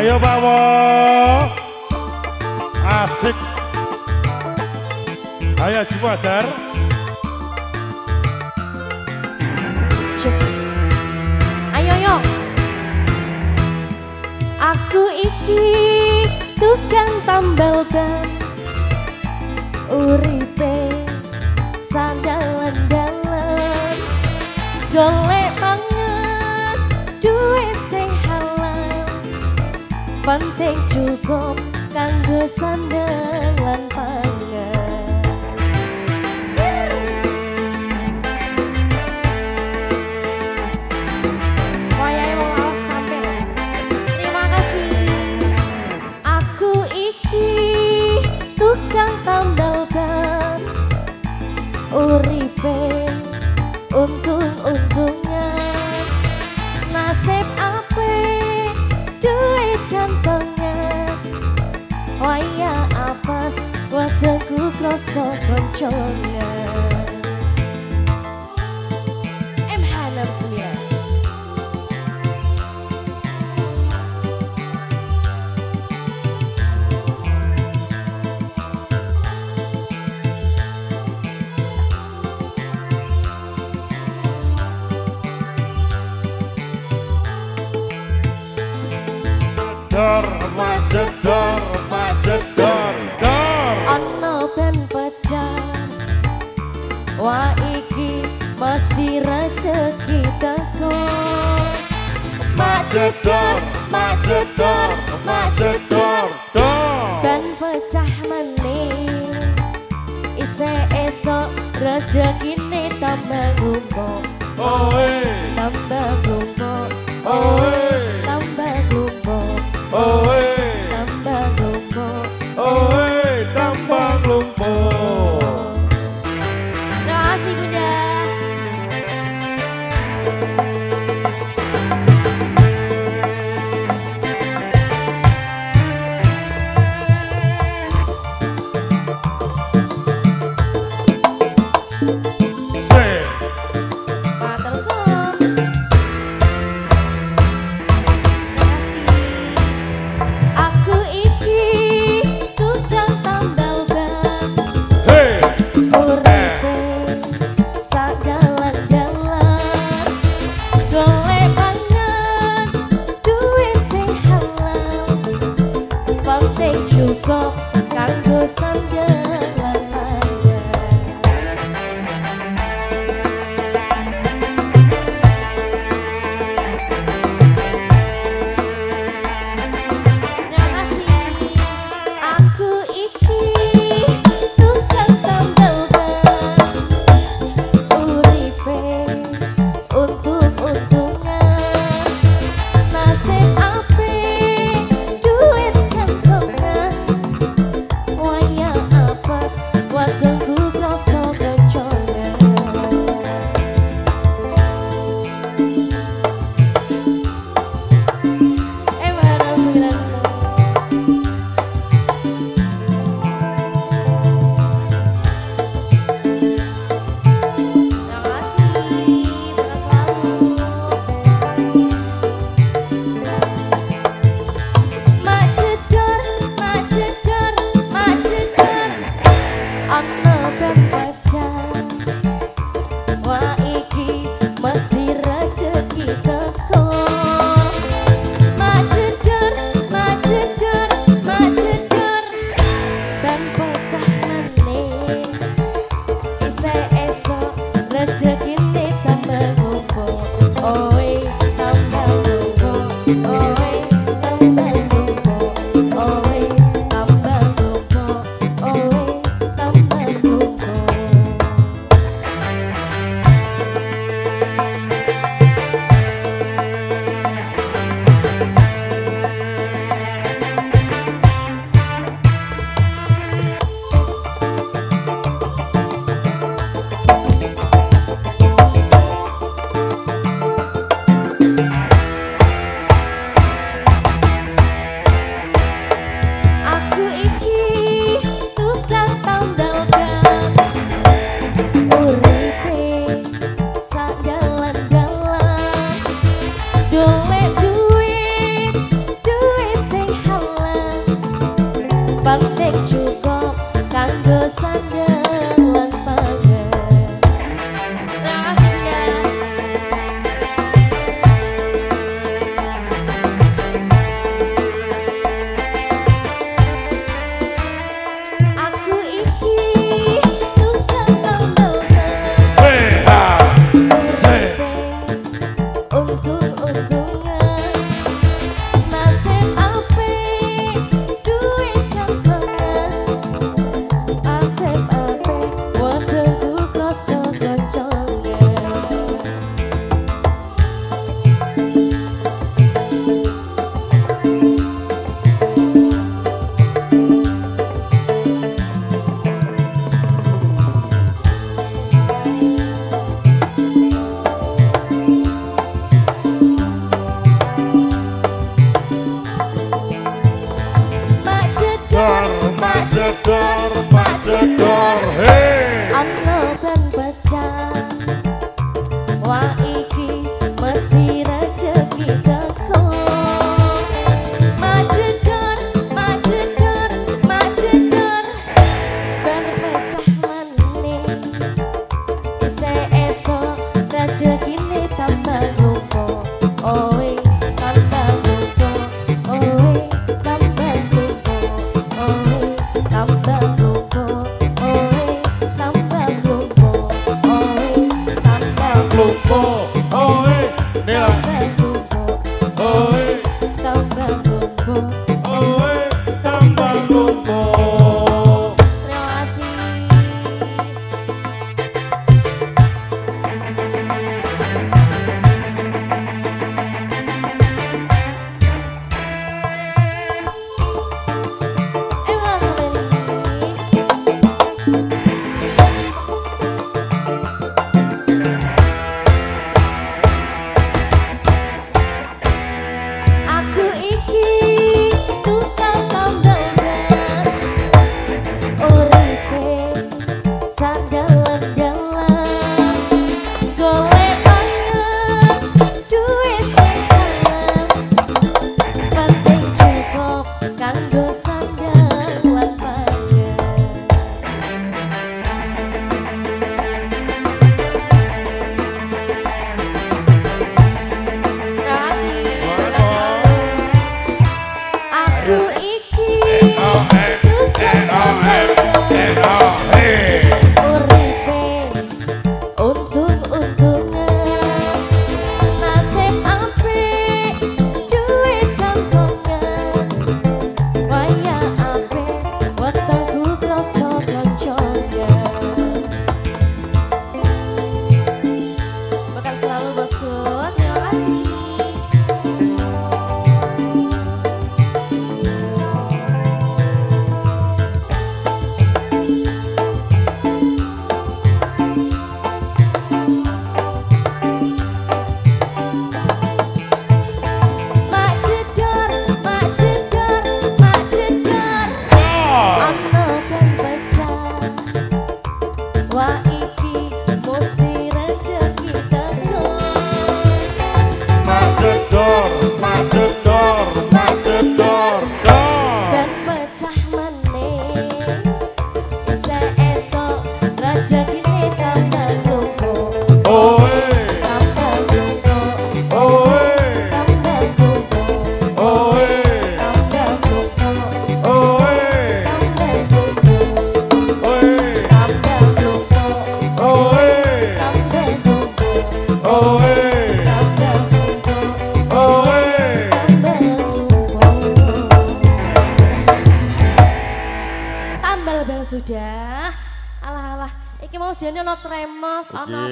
Ayo Pak Wo. Asik. Ayo Cipadar. Ayo yo. Aku iki tukang tambal ban, uripe sandalan-dalan, golek banget duit sing halal, penting cukup kanggo sandalan pangan. Uripe untung-untungan, nasib apik duit kantongan, waya apes wetengku kroso koncongan. MH69 Dor, majedor, majedor, dor. Ono ben pecah, wah iki mesti rezeki teko. Majedor, majedor, majedor, dor. Ben pecah meneh, isih esok rezekine tambah gumpuk. Oe, Tambah gumpuk, oe, tambah gumpuk, oe, tambah gumpuk. oe, tambah lumpur. Terima kasih Bunda. Cukup kanggo sandalan pangan. Terima kasih. Aku iki tukang tambal ban, uripe untung-untungan, nasib apik duit kantongan, waya apes wetengku kroso koncongan. Mana 9 sandalan pagar. Terima kasih ya. Aku iki tukang tambal-tambal. Untung-untungan nasib apik duit kantongan. Nasib apik wetengku krasa kecongan. Mak jedor, hei. Ana ben pecah. Wah iki mesti rezeki teko. Mak jedor, mak jedor, mak jedor. Ben pecah maneh. Isih esuk rezekine tambah rupa. Oi, tambah rupa. Oi, tambah rupa. Oi, tambah rupa. Oi, tambah rupa. Oi, tambah Lupa, oi, nila, rupa. oi, Tambah rupa. oi, tambah lupa. Terima kasih. Emang aku iki tukang tambal-ban. Uripe sandalan-dalan. Golek banget duit sing halal. Penting cukup kanggo sandalan pagar. Terima kasih. Aku iki tukang tambal-ban. Uripe untung-untungan nasib apik duit kantongan. Waya apik wetengku krasa kecongan. Bakal selalu bosku. Terima kasih. Mak jedor, mak jedor, mak jedor. Ana ben pecah. Wah iki mesti rezeki teko. Mak jedor, mak jedor, mak jedor, Ben pecah meneh. Isih esuk rezekine tambah lupa. oi, Tambah lupa. oi, Tambah lupa. oi, Tambah lupa. oi, Tambah lupa. oi, Tambah lupa. oi, Tambah lupa. oi, Tambah lupa. oi. Tambal bel sudah. Alah alah, iki mau jane ono tremos, ono